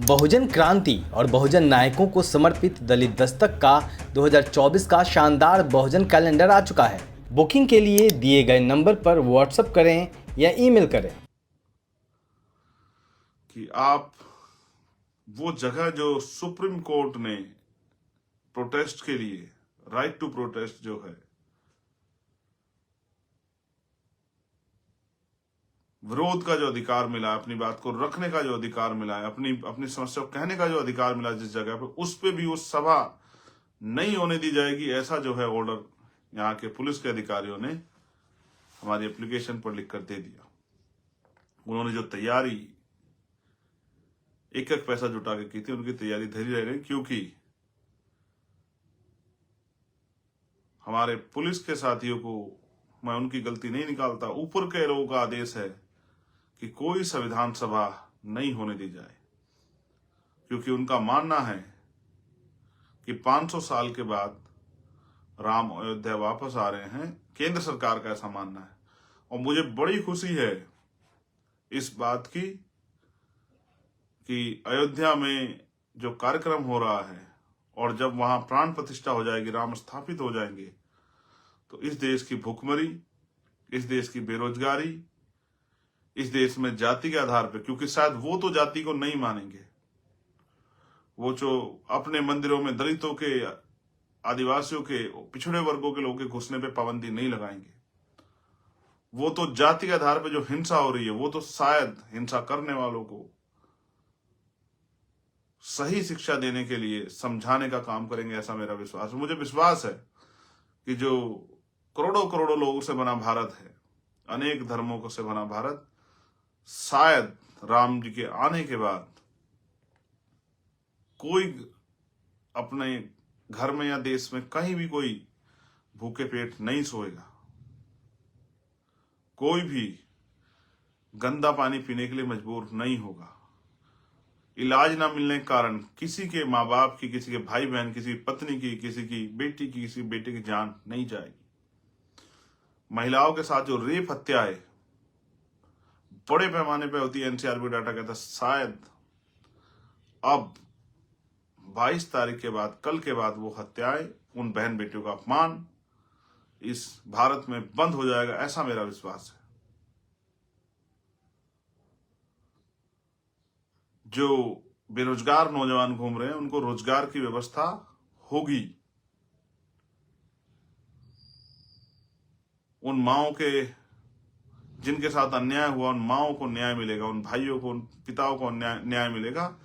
बहुजन क्रांति और बहुजन नायकों को समर्पित दलित दस्तक का 2024 का शानदार बहुजन कैलेंडर आ चुका है। बुकिंग के लिए दिए गए नंबर पर व्हाट्सएप करें या ईमेल करें। कि आप वो जगह जो सुप्रीम कोर्ट ने प्रोटेस्ट के लिए राइट टू प्रोटेस्ट जो है, विरोध का जो अधिकार मिला है, अपनी बात को रखने का जो अधिकार मिला है, अपनी समस्या को कहने का जो अधिकार मिला जिस जगह पे, उस पे भी वो सभा नहीं होने दी जाएगी, ऐसा जो है ऑर्डर यहाँ के पुलिस के अधिकारियों ने हमारी एप्लीकेशन पर लिखकर दे दिया। उन्होंने जो तैयारी एक एक पैसा जुटा के की थी, उनकी तैयारी धरी रह गई, क्योंकि हमारे पुलिस के साथियों को मैं उनकी गलती नहीं निकालता, ऊपर के लोगों का आदेश है कि कोई संविधान सभा नहीं होने दी जाए, क्योंकि उनका मानना है कि 500 साल के बाद राम अयोध्या वापस आ रहे हैं। केंद्र सरकार का ऐसा मानना है और मुझे बड़ी खुशी है इस बात की कि अयोध्या में जो कार्यक्रम हो रहा है और जब वहां प्राण प्रतिष्ठा हो जाएगी, राम स्थापित हो जाएंगे, तो इस देश की भुखमरी, इस देश की बेरोजगारी, इस देश में जाति के आधार पर, क्योंकि शायद वो तो जाति को नहीं मानेंगे, वो जो अपने मंदिरों में दलितों के, आदिवासियों के, पिछड़े वर्गों के लोगों के घुसने पे पाबंदी नहीं लगाएंगे, वो तो जाति के आधार पर जो हिंसा हो रही है, वो तो शायद हिंसा करने वालों को सही शिक्षा देने के लिए समझाने का काम करेंगे, ऐसा मेरा विश्वास है। मुझे विश्वास है कि जो करोड़ों करोड़ों लोगों से बना भारत है, अनेक धर्मों से बना भारत, शायद राम जी के आने के बाद कोई अपने घर में या देश में कहीं भी कोई भूखे पेट नहीं सोएगा, कोई भी गंदा पानी पीने के लिए मजबूर नहीं होगा, इलाज ना मिलने के कारण किसी के माँ बाप की, किसी के भाई बहन, किसी की पत्नी की, किसी की बेटी की, किसी बेटे की जान नहीं जाएगी। महिलाओं के साथ जो रेप हत्याएं बड़े पैमाने पे होती है, एनसीआरबी डाटा कहता है शायद अब 22 तारीख के बाद, कल के बाद, वो हत्याएं, उन बहन बेटियों का अपमान इस भारत में बंद हो जाएगा, ऐसा मेरा विश्वास है। जो बेरोजगार नौजवान घूम रहे हैं, उनको रोजगार की व्यवस्था होगी। उन माओं के जिनके साथ अन्याय हुआ, उन माओं को न्याय मिलेगा, उन भाइयों को, उन पिताओं को न्याय मिलेगा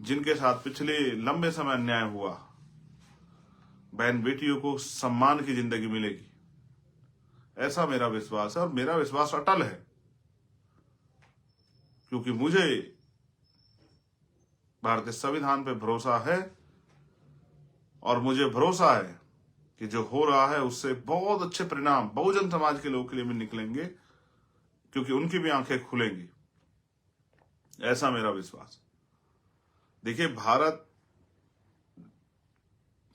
जिनके साथ पिछले लंबे समय अन्याय हुआ। बहन बेटियों को सम्मान की जिंदगी मिलेगी, ऐसा मेरा विश्वास है और मेरा विश्वास अटल है, क्योंकि मुझे भारतीय संविधान पे भरोसा है और मुझे भरोसा है कि जो हो रहा है उससे बहुत अच्छे परिणाम बहुजन समाज के लोगों के लिए भी निकलेंगे, क्योंकि उनकी भी आंखें खुलेंगी, ऐसा मेरा विश्वास। देखिए, भारत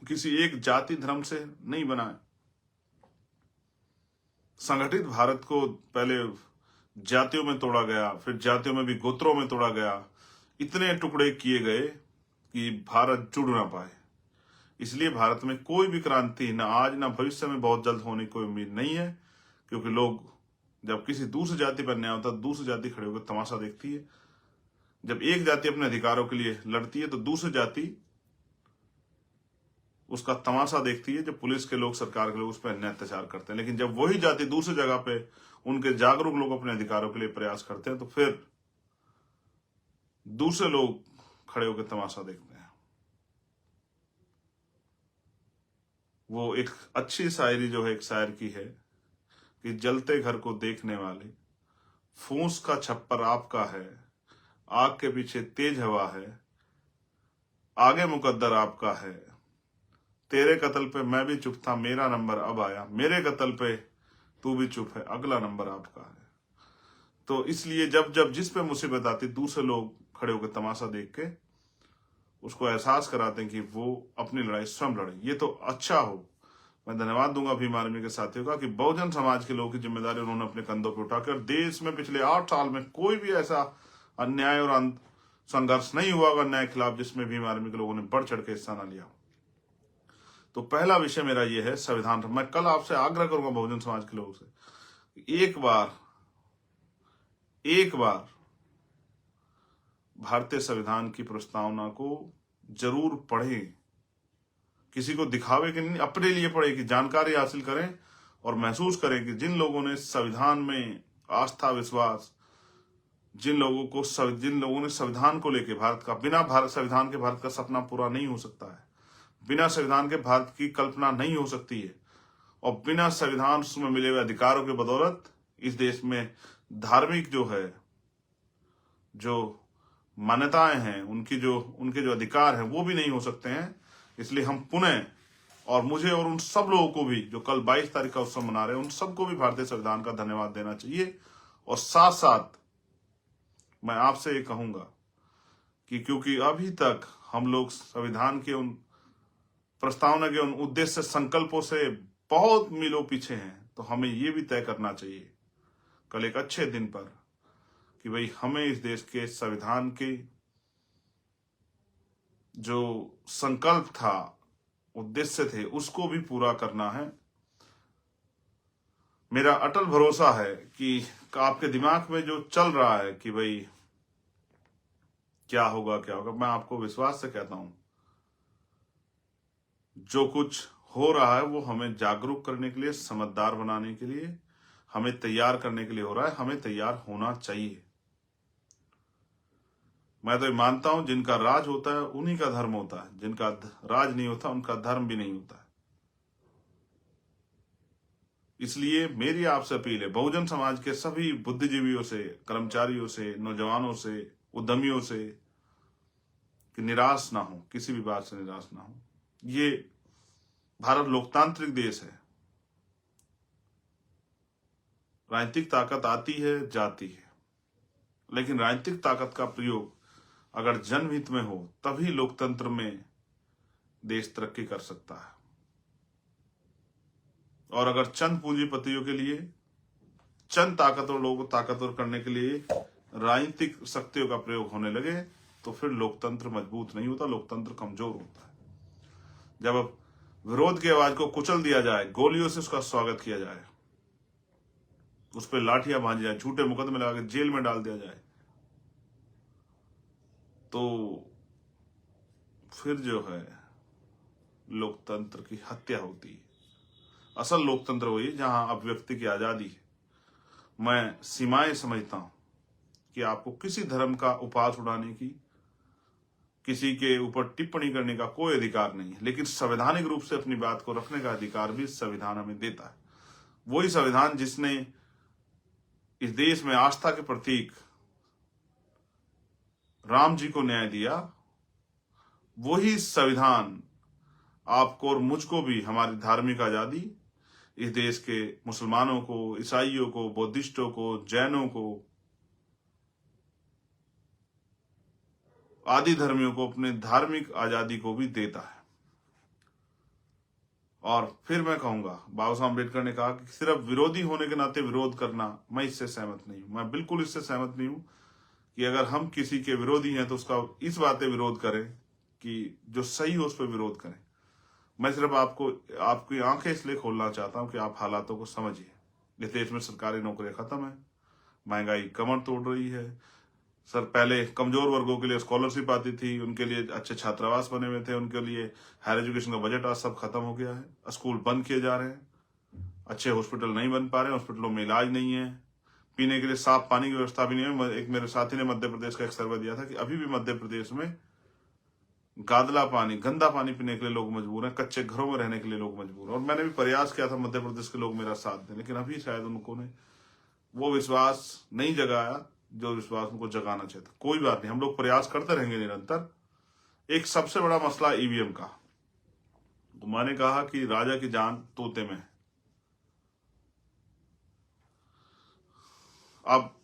किसी एक जाति धर्म से नहीं बना है। संगठित भारत को पहले जातियों में तोड़ा गया, फिर जातियों में भी गोत्रों में तोड़ा गया, इतने टुकड़े किए गए कि भारत जुड़ ना पाए। इसलिए भारत में कोई भी क्रांति ना आज ना भविष्य में बहुत जल्द होने की कोई उम्मीद नहीं है, क्योंकि लोग जब किसी दूसरी जाति पर न्याय होता है, दूसरी जाति खड़े होकर तमाशा देखती है। जब एक जाति अपने अधिकारों के लिए लड़ती है तो दूसरी जाति उसका तमाशा देखती है, जब पुलिस के लोग, सरकार के लोग उस पर अन्याय अत्याचार करते हैं। लेकिन जब वही जाति दूसरी जगह पे उनके जागरूक लोग अपने अधिकारों के लिए प्रयास करते हैं, तो फिर दूसरे लोग खड़े होकर तमाशा देखते हैं। वो एक अच्छी शायरी जो है, एक शायर की है कि जलते घर को देखने वाले, फूंस का छप्पर आपका है, आग के पीछे तेज हवा है, आगे मुकद्दर आपका है, तेरे कत्ल पे मैं भी चुप था, मेरा नंबर अब आया, मेरे कत्ल पे तू भी चुप है, अगला नंबर आपका है। तो इसलिए जब जब जिस पे मुसीबत आती, दूसरे लोग खड़े होकर तमाशा देख के उसको एहसास कराते हैं कि वो अपनी लड़ाई स्वयं लड़े। ये तो अच्छा हो। मैं धन्यवाद दूंगा भीम आर्मी के साथियों का कि बहुजन समाज के लोगों की जिम्मेदारी उन्होंने अपने कंधों पर उठाकर देश में पिछले 8 साल में कोई भी ऐसा अन्याय और संघर्ष नहीं हुआ होगा न्याय के खिलाफ जिसमें भीम आर्मी के लोगों ने बढ़ चढ़ के हिस्सा ना लिया। तो पहला विषय मेरा ये है संविधान। मैं कल आपसे आग्रह करूंगा बहुजन समाज के लोगों से, एक बार भारतीय संविधान की प्रस्तावना को जरूर पढ़ें। किसी को दिखावे के नहीं, अपने लिए पढ़ें कि जानकारी हासिल करें और महसूस करें कि जिन लोगों ने संविधान में आस्था विश्वास, जिन लोगों ने संविधान को लेकर भारत का, बिना भारत संविधान के भारत का सपना पूरा नहीं हो सकता है, बिना संविधान के भारत की कल्पना नहीं हो सकती है, और बिना संविधान में मिले हुए अधिकारों के बदौलत इस देश में धार्मिक जो मान्यताएं हैं, उनके जो अधिकार हैं वो भी नहीं हो सकते हैं। इसलिए हम पुनः, और मुझे और उन सब लोगों को भी जो कल 22 तारीख का उत्सव मना रहे हैं, उन सबको भी भारतीय संविधान का धन्यवाद देना चाहिए। और साथ साथ मैं आपसे ये कहूंगा कि क्योंकि अभी तक हम लोग संविधान के उन प्रस्तावना के उन उद्देश्य संकल्पों से बहुत मीलों पीछे हैं, तो हमें ये भी तय करना चाहिए कल एक अच्छे दिन पर कि भाई हमें इस देश के संविधान के जो संकल्प था, उद्देश्य थे, उसको भी पूरा करना है। मेरा अटल भरोसा है कि आपके दिमाग में जो चल रहा है कि भाई क्या होगा, मैं आपको विश्वास से कहता हूं, जो कुछ हो रहा है वो हमें जागरूक करने के लिए, समझदार बनाने के लिए, हमें तैयार करने के लिए हो रहा है। हमें तैयार होना चाहिए। मैं तो ये मानता हूं जिनका राज होता है उन्हीं का धर्म होता है, जिनका राज नहीं होता उनका धर्म भी नहीं होता है। इसलिए मेरी आपसे अपील है बहुजन समाज के सभी बुद्धिजीवियों से, कर्मचारियों से, नौजवानों से, उद्यमियों से, कि निराश ना हो, किसी भी बात से निराश ना हो। ये भारत लोकतांत्रिक देश है। राजनीतिक ताकत आती है जाती है, लेकिन राजनीतिक ताकत का प्रयोग अगर जनहित में हो तभी लोकतंत्र में देश तरक्की कर सकता है। और अगर चंद पूंजीपतियों के लिए, चंद ताकतवर लोगों को ताकतवर करने के लिए राजनीतिक शक्तियों का प्रयोग होने लगे तो फिर लोकतंत्र मजबूत नहीं होता, लोकतंत्र कमजोर होता है। जब अब विरोध की आवाज को कुचल दिया जाए, गोलियों से उसका स्वागत किया जाए, उस पर लाठियां बांधी जाए, झूठे मुकदमे लगा के जेल में डाल दिया जाए, तो फिर जो है लोकतंत्र की हत्या होती है। असल लोकतंत्र वही जहां अभिव्यक्ति की आजादी है। मैं सीमाएं समझता हूं कि आपको किसी धर्म का उपहास उड़ाने की, किसी के ऊपर टिप्पणी करने का कोई अधिकार नहीं है, लेकिन संवैधानिक रूप से अपनी बात को रखने का अधिकार भी संविधान हमें देता है। वही संविधान जिसने इस देश में आस्था के प्रतीक राम जी को न्याय दिया, वही संविधान आपको और मुझको भी हमारी धार्मिक आजादी, इस देश के मुसलमानों को, ईसाइयों को, बौद्धिस्टों को, जैनों को, आदि धर्मियों को अपने धार्मिक आजादी को भी देता है। और फिर मैं कहूंगा, बाबा साहब अम्बेडकर ने कहा कि सिर्फ विरोधी होने के नाते विरोध करना, मैं इससे सहमत नहीं हूं। मैं बिल्कुल इससे सहमत नहीं हूं कि अगर हम किसी के विरोधी हैं तो उसका इस बातें विरोध करें कि जो सही हो उस पर विरोध करें। मैं सिर्फ आपकी आंखें इसलिए खोलना चाहता हूं कि आप हालातों को समझिए। इस देश में सरकारी नौकरियां खत्म है, महंगाई कमर तोड़ रही है। सर, पहले कमजोर वर्गों के लिए स्कॉलरशिप आती थी, उनके लिए अच्छे छात्रावास बने हुए थे, उनके लिए हायर एजुकेशन का बजट आज सब खत्म हो गया है। स्कूल बंद किए जा रहे हैं, अच्छे हॉस्पिटल नहीं बन पा रहे, हॉस्पिटलों में इलाज नहीं है, पीने के लिए साफ पानी की व्यवस्था भी नहीं है। एक मेरे साथी ने मध्य प्रदेश का एक सर्वे दिया था कि अभी भी मध्य प्रदेश में गादला पानी, गंदा पानी पीने के लिए लोग मजबूर हैं, कच्चे घरों में रहने के लिए लोग मजबूर हैं। और मैंने भी प्रयास किया था मध्य प्रदेश के लोग मेरा साथ दें, लेकिन अभी शायद उनको ने वो विश्वास नहीं जगाया जो विश्वास उनको जगाना चाहिए था। कोई बात नहीं, हम लोग प्रयास करते रहेंगे निरंतर। एक सबसे बड़ा मसला ईवीएम का, तो मैंने कहा कि राजा की जान तोते में है। अब